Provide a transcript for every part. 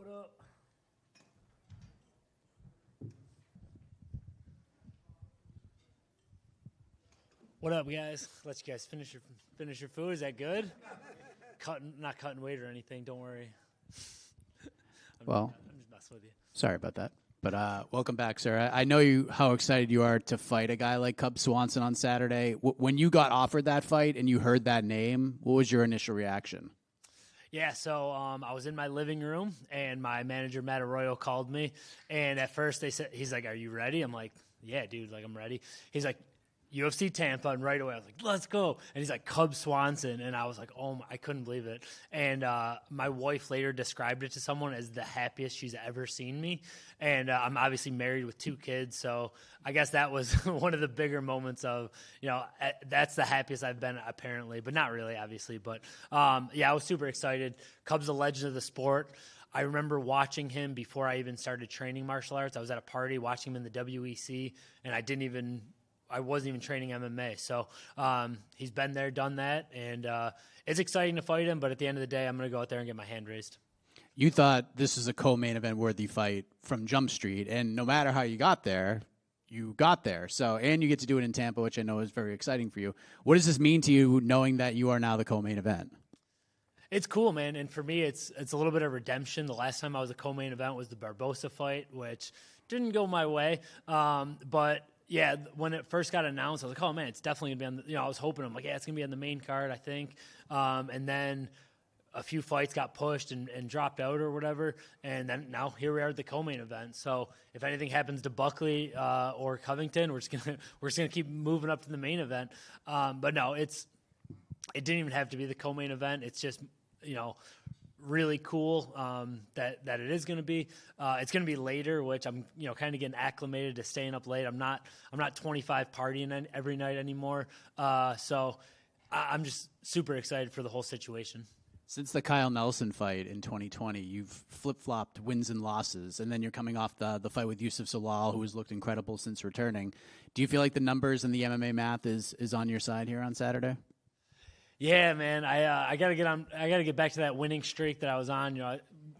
What up? What up, guys? Let you guys finish your food. Is that good? Not cutting weight or anything. Don't worry. I'm just messing with you. Sorry about that. But welcome back, sir. I know how excited you are to fight a guy like Cub Swanson on Saturday. When you got offered that fight and you heard that name, what was your initial reaction? Yeah, so I was in my living room, and my manager, Matt Arroyo, called me. And at first, he's like, "Are you ready?" I'm like, "Yeah, dude, like I'm ready." He's like, UFC Tampa, and right away I was like, "Let's go!" And he's like, "Cub Swanson," and I was like, "Oh my!" I couldn't believe it. And my wife later described it to someone as the happiest she's ever seen me. And I'm obviously married with 2 kids, so I guess that was one of the bigger moments of, that's the happiest I've been apparently, but not really, obviously. But yeah, I was super excited. Cub's a legend of the sport. I remember watching him before I even started training martial arts. I was at a party watching him in the WEC, and I wasn't even training MMA. So he's been there, done that, and it's exciting to fight him, but at the end of the day, I'm going to go out there and get my hand raised. You thought this is a co-main event worthy fight from Jump Street, and no matter how you got there, you got there. So, and you get to do it in Tampa, which I know is very exciting for you. What does this mean to you, knowing that you are now the co-main event? It's cool, man, and for me, it's a little bit of redemption. The last time I was a co-main event was the Barbosa fight, which didn't go my way, but yeah, when it first got announced, I was like, "Oh man, it's definitely gonna be on." I was hoping, I'm like, "Yeah, it's gonna be on the main card, I think." And then a few fights got pushed and dropped out or whatever, and then now here we are at the co-main event. So if anything happens to Buckley or Covington, we're just gonna keep moving up to the main event. But no, it didn't even have to be the co-main event. It's just really cool that it is going to be. It's going to be later, which I'm kind of getting acclimated to staying up late. I'm not 25 partying every night anymore. So I'm just super excited for the whole situation. Since the Kyle Nelson fight in 2020, you've flip-flopped wins and losses, and then you're coming off the fight with Yusuf Zalal, who has looked incredible since returning. Do you feel like the numbers and the MMA math is on your side here on Saturday? Yeah, man. I gotta get back to that winning streak that I was on.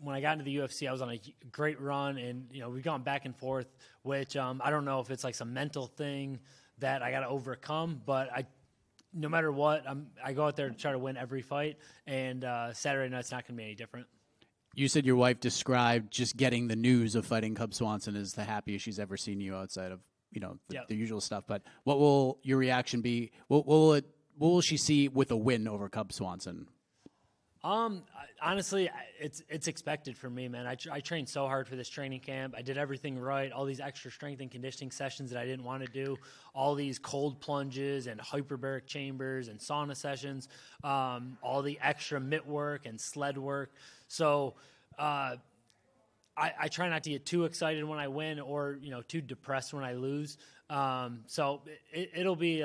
When I got into the UFC, I was on a great run, and we've gone back and forth. Which I don't know if it's like some mental thing that I got to overcome, but no matter what, I go out there to try to win every fight, and Saturday night's not going to be any different. You said your wife described just getting the news of fighting Cub Swanson as the happiest she's ever seen you outside of the usual stuff. But what will your reaction be? What will she see with a win over Cub Swanson? Honestly, it's expected for me, man. I trained so hard for this training camp. I did everything right. All these extra strength and conditioning sessions that I didn't want to do. All these cold plunges and hyperbaric chambers and sauna sessions. All the extra mitt work and sled work. So I try not to get too excited when I win or too depressed when I lose. So it'll be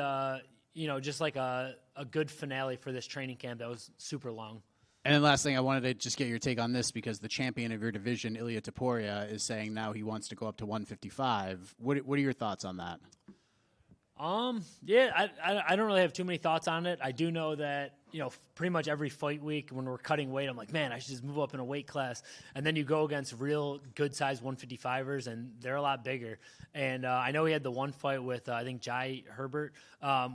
just like a good finale for this training camp that was super long. And then last thing, I wanted to just get your take on this because the champion of your division, Ilia Topuria, is saying now he wants to go up to 155. What are your thoughts on that? Yeah, I don't really have too many thoughts on it. I do know that, pretty much every fight week when we're cutting weight, I'm like, man, I should just move up in a weight class. And then you go against real good-sized 155ers, and they're a lot bigger. And I know he had the one fight with, I think, Jai Herbert,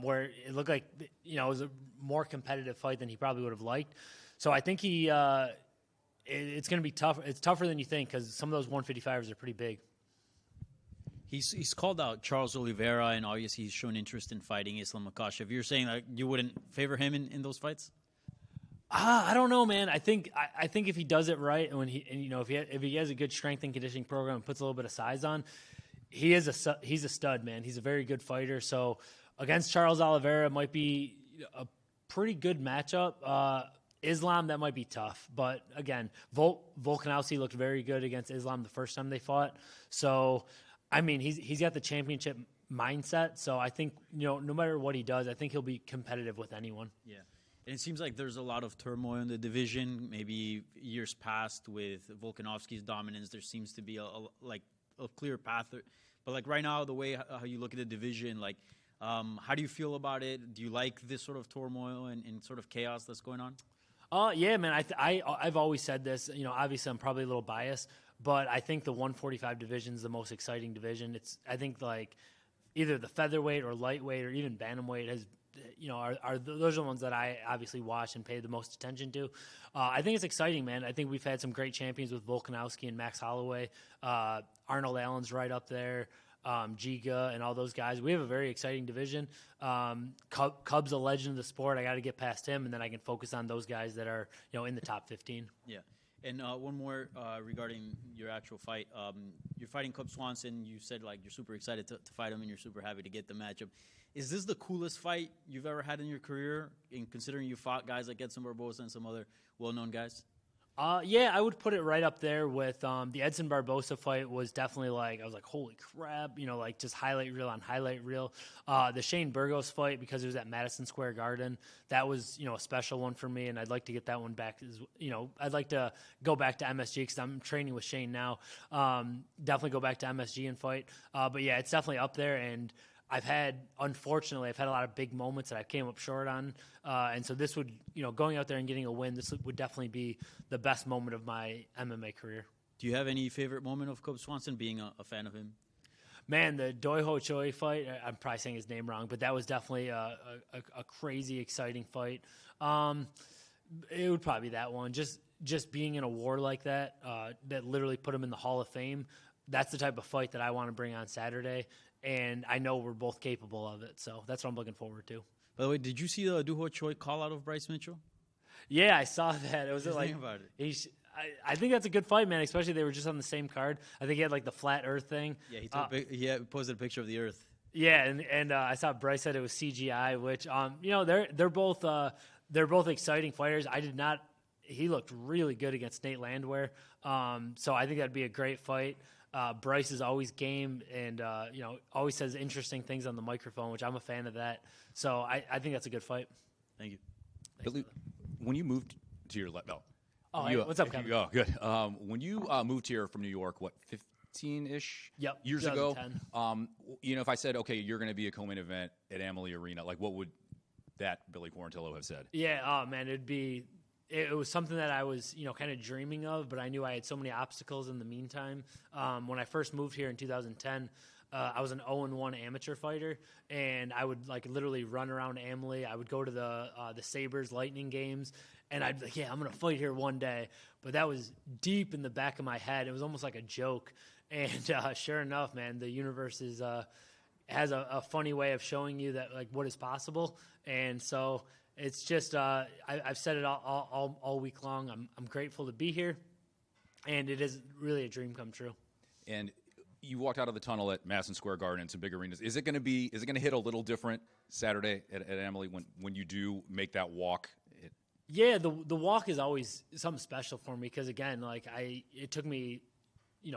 where it looked like, it was a more competitive fight than he probably would have liked. So I think it's going to be tough. It's tougher than you think because some of those 155ers are pretty big. He's called out Charles Oliveira, and obviously he's shown interest in fighting Islam Makhachev. You're saying that you wouldn't favor him in those fights? I don't know, man. I think if he does it right, and if he has a good strength and conditioning program and puts a little bit of size on, he's a stud, man. He's a very good fighter. So against Charles Oliveira might be a pretty good matchup. Islam, that might be tough. But again, Volkanovski looked very good against Islam the first time they fought. So I mean, he's got the championship mindset, so I think, no matter what he does, I think he'll be competitive with anyone. Yeah. And it seems like there's a lot of turmoil in the division. Maybe years past with Volkanovski's dominance, there seems to be a clear path. But right now, the way how you look at the division, how do you feel about it? Do you like this sort of turmoil and sort of chaos that's going on? Yeah, man. I've always said this. Obviously I'm probably a little biased, but I think the 145 division is the most exciting division. I think like either the featherweight or lightweight or even bantamweight those are the ones that I obviously watch and pay the most attention to. I think it's exciting, man. I think we've had some great champions with Volkanovski and Max Holloway. Arnold Allen's right up there. Giga and all those guys. We have a very exciting division. Cub's a legend of the sport. I got to get past him, and then I can focus on those guys that are in the top 15. Yeah. And one more regarding your actual fight. You're fighting Cub Swanson. You said like you're super excited to fight him, and you're super happy to get the matchup. Is this the coolest fight you've ever had in your career, in considering you fought guys like Edson Barboza and some other well-known guys? Yeah, I would put it right up there with the Edson Barboza fight. Was definitely like, I was like, holy crap, like just highlight reel on highlight reel. The Shane Burgos fight, because it was at Madison Square Garden, that was a special one for me, and I'd like to get that one back. I'd like to go back to MSG because I'm training with Shane now. Definitely go back to MSG and fight. But yeah, it's definitely up there, and unfortunately, I've had a lot of big moments that I came up short on. And so this would, going out there and getting a win, this would definitely be the best moment of my MMA career. Do you have any favorite moment of Cub Swanson, being a fan of him? Man, the Doi Ho Choi fight, I'm probably saying his name wrong, but that was definitely a crazy, exciting fight. It would probably be that one. Just being in a war like that, that literally put him in the Hall of Fame, that's the type of fight that I want to bring on Saturday. And I know we're both capable of it, so that's what I'm looking forward to. By the way, did you see the Doi Ho Choi call out of Bryce Mitchell? Yeah, I saw that. It was like about it. I think that's a good fight, man. Especially they were just on the same card. I think he had like the flat Earth thing. Yeah, he posted a picture of the Earth. Yeah, and I saw Bryce said it was CGI, which they're both exciting fighters. He looked really good against Nate Landwehr. So I think that'd be a great fight. Bryce is always game and, always says interesting things on the microphone, which I'm a fan of that. So I think that's a good fight. Thank you. Billy, when you moved to your what's up, Kevin? Oh, good. When you moved here from New York, 15-ish years ago? If I said, okay, you're going to be a co-main event at Amalie Arena, like what would that Billy Quarantillo have said? Yeah, oh man, it was something that I was, kind of dreaming of, but I knew I had so many obstacles in the meantime. When I first moved here in 2010, I was an 0-1 amateur fighter, and I would like literally run around Amalie. I would go to the Sabres Lightning games, and I'd be like, yeah, I'm going to fight here one day. But that was deep in the back of my head. It was almost like a joke. And sure enough, man, the universe has a funny way of showing you that like what is possible. And so it's just I've said it all week long. I'm grateful to be here, and it is really a dream come true. And you walked out of the tunnel at Madison Square Garden and some big arenas. Is it going to hit a little different Saturday at Amalie when you do make that walk? Yeah, the walk is always something special for me because again, like it took me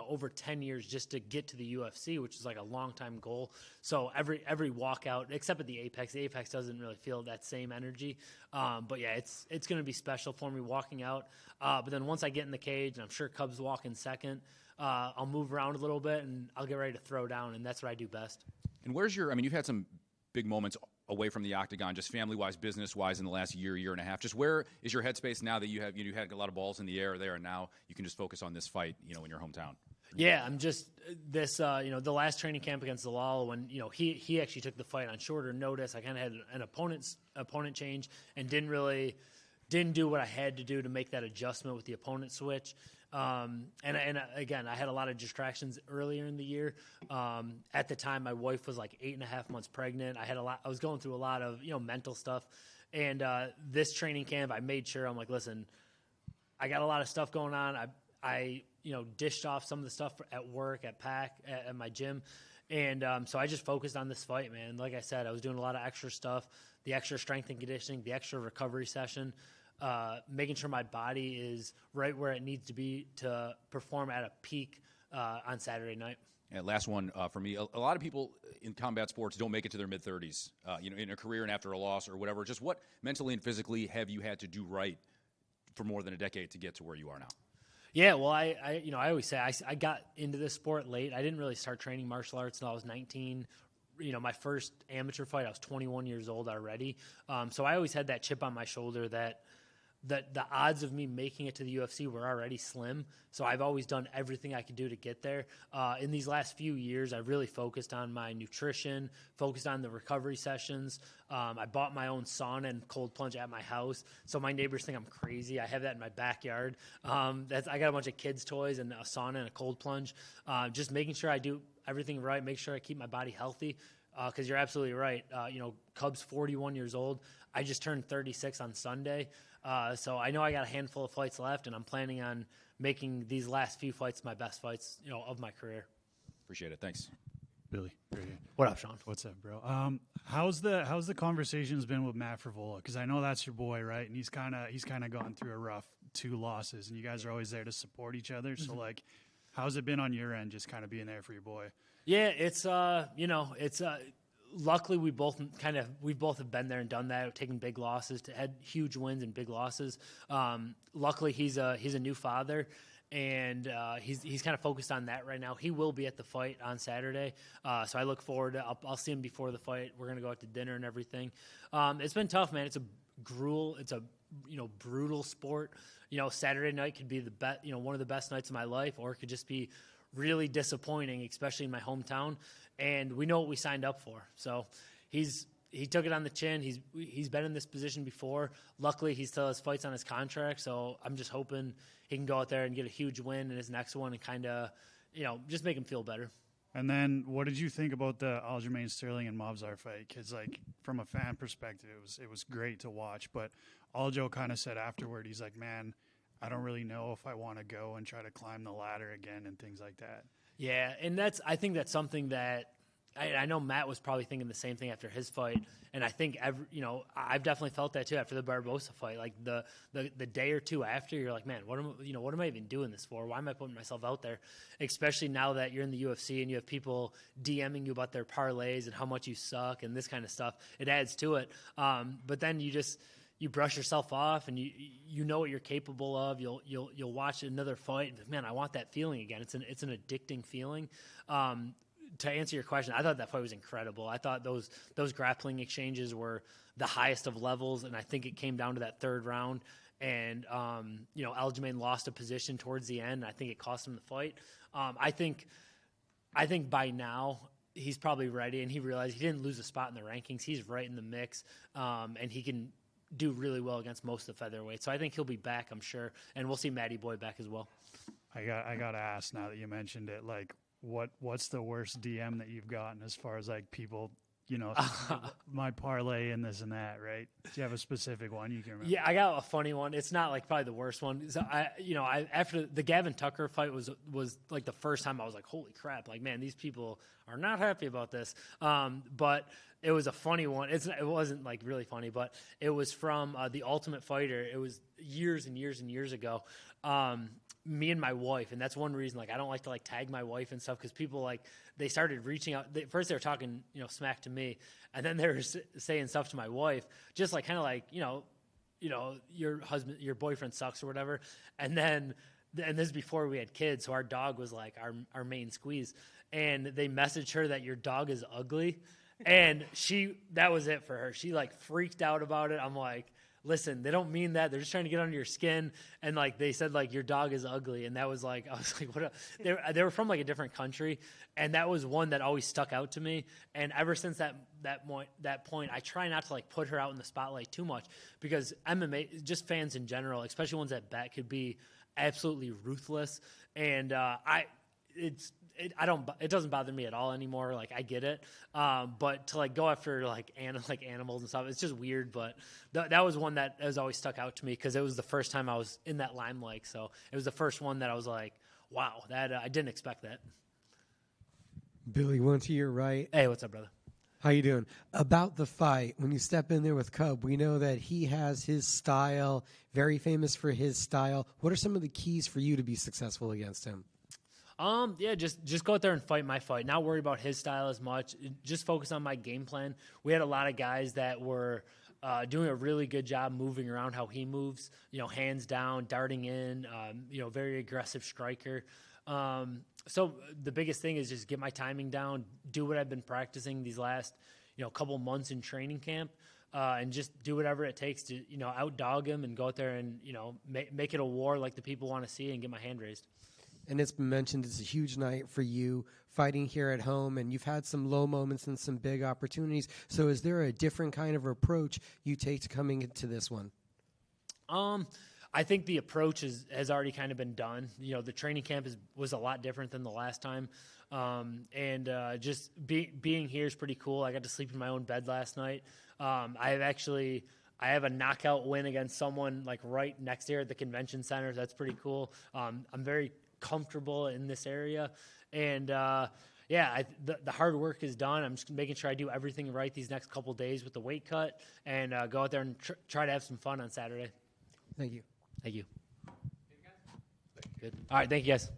over 10 years just to get to the UFC, which is like a long time goal. So every walkout, except at the Apex doesn't really feel that same energy. But yeah, it's going to be special for me walking out. But then once I get in the cage, and I'm sure Cubs walk in second, I'll move around a little bit and I'll get ready to throw down, and that's what I do best. And you've had some big moments away from the octagon, just family-wise, business-wise in the last year and a half. Just where is your headspace now that you had a lot of balls in the air there, and now you can just focus on this fight, in your hometown? Yeah, I'm just the last training camp against Zalal when he actually took the fight on shorter notice. I kind of had an opponent change and didn't do what I had to do to make that adjustment with the opponent switch. And again, I had a lot of distractions earlier in the year. At the time, my wife was like 8.5 months pregnant. I was going through a lot of mental stuff. And this training camp, I made sure I'm like, listen, I got a lot of stuff going on. I dished off some of the stuff at work, at PAC, at my gym. And so I just focused on this fight, man. Like I said, I was doing a lot of extra stuff, the extra strength and conditioning, the extra recovery session, making sure my body is right where it needs to be to perform at a peak on Saturday night. And last one for me. A lot of people in combat sports don't make it to their mid-30s, in a career and after a loss or whatever. Just what mentally and physically have you had to do right for more than a decade to get to where you are now? Yeah, well, I always say I got into this sport late. I didn't really start training martial arts until I was 19. My first amateur fight, I was 21 years old already. So I always had that chip on my shoulder that the odds of me making it to the UFC were already slim. So I've always done everything I could do to get there. In these last few years, I've really focused on my nutrition, focused on the recovery sessions. I bought my own sauna and cold plunge at my house. So my neighbors think I'm crazy. I have that in my backyard. I got a bunch of kids' toys and a sauna and a cold plunge. Just making sure I do everything right, make sure I keep my body healthy. Because you're absolutely right. Cub's 41 years old. I just turned 36 on Sunday. So I know I got a handful of fights left, and I'm planning on making these last few fights my best fights, of my career. Appreciate it. Thanks. Billy, right here. What up, Sean? What's up, bro? How's the conversations been with Matt Frivola? Because I know that's your boy, right? And he's kind of gone through a rough 2 losses, and you guys are always there to support each other. So like, how's it been on your end, just kind of being there for your boy? Yeah, it's luckily we both have been there and done that, taking big losses, had huge wins and big losses. Luckily he's a new father, and he's kind of focused on that right now. He will be at the fight on Saturday, so I look forward to. I'll see him before the fight. We're gonna go out to dinner and everything. It's been tough, man. It's a brutal sport. Saturday night could be the best, one of the best nights of my life, or it could just be really disappointing, especially in my hometown. And we know what we signed up for. So he took it on the chin. He's been in this position before. Luckily, he still has fights on his contract. So I'm just hoping he can go out there and get a huge win in his next one and kind of, just make him feel better. And then what did you think about the Aljamain Sterling and Mobzar fight? Because from a fan perspective, it was great to watch. But Aljo kind of said afterward, he's like, man, I don't really know if I want to go and try to climb the ladder again and things like that. Yeah, and I think that's something that I know Matt was probably thinking the same thing after his fight, and I think I've definitely felt that too after the Barbosa fight. Like the day or two after, you're like, man, what am I even doing this for? Why am I putting myself out there? Especially now that you're in the UFC and you have people DMing you about their parlays and how much you suck and this kind of stuff. It adds to it. But then you brush yourself off, and you know what you're capable of. You'll watch another fight, and man, I want that feeling again. It's an addicting feeling. To answer your question, I thought that fight was incredible. I thought those grappling exchanges were the highest of levels, and I think it came down to that third round. And Aljamain lost a position towards the end, and I think it cost him the fight. I think by now he's probably ready, and he realized he didn't lose a spot in the rankings. He's right in the mix, and he can do really well against most of the featherweights. So I think he'll be back, I'm sure, and we'll see Matty Boy back as well. I got to ask now that you mentioned it, like what's the worst DM that you've gotten as far as like people, my parlay and this and that, right? Do you have a specific one you can remember? Yeah, I got a funny one. It's not like probably the worst one. So I after the Gavin Tucker fight was like the first time I was like, holy crap, like man, these people are not happy about this. But it was a funny one. It wasn't like really funny, but it was from The Ultimate Fighter. It was years and years and years ago. Me and my wife, and that's one reason like I don't like to like tag my wife and stuff, because people like they started reaching out. First they were talking smack to me, and then they were saying stuff to my wife, just like kind of like your husband, your boyfriend sucks or whatever. And this is before we had kids, so our dog was like our main squeeze, and they messaged her that your dog is ugly, and that was it for her. She like freaked out about it. I'm like, listen, they don't mean that. They're just trying to get under your skin. And like they said, like your dog is ugly, and that was like I was like, what? They were from like a different country, and that was one that always stuck out to me. And ever since that point, I try not to like put her out in the spotlight too much, because MMA, just fans in general, especially ones that bet, could be absolutely ruthless. And it doesn't bother me at all anymore. Like I get it. But to like go after like animals and stuff, it's just weird. But that was one that has always stuck out to me, because it was the first time I was in that limelight. So it was the first one that I was like, wow, that I didn't expect that. Billy, one to your right. Hey, what's up, brother? How you doing? About the fight, when you step in there with Cub, we know that he has his style, very famous for his style. What are some of the keys for you to be successful against him? Yeah, just go out there and fight my fight. Not worry about his style as much. Just focus on my game plan. We had a lot of guys that were doing a really good job moving around how he moves. Hands down, darting in. Very aggressive striker. So the biggest thing is just get my timing down. Do what I've been practicing these last couple months in training camp. and just do whatever it takes to, you know, outdog him and go out there and, you know, make it a war like the people want to see and get my hand raised. And it's been mentioned it's a huge night for you fighting here at home, and you've had some low moments and some big opportunities. So is there a different kind of approach you take to coming into this one? I think the approach has already kind of been done. You know, the training camp was a lot different than the last time. Just being here is pretty cool. I got to sleep in my own bed last night. I have a knockout win against someone like right next here at the convention center. So that's pretty cool. I'm very comfortable in this area. And, the hard work is done. I'm just making sure I do everything right these next couple days with the weight cut and go out there and try to have some fun on Saturday. Thank you. Thank you. Good. All right. Thank you, guys.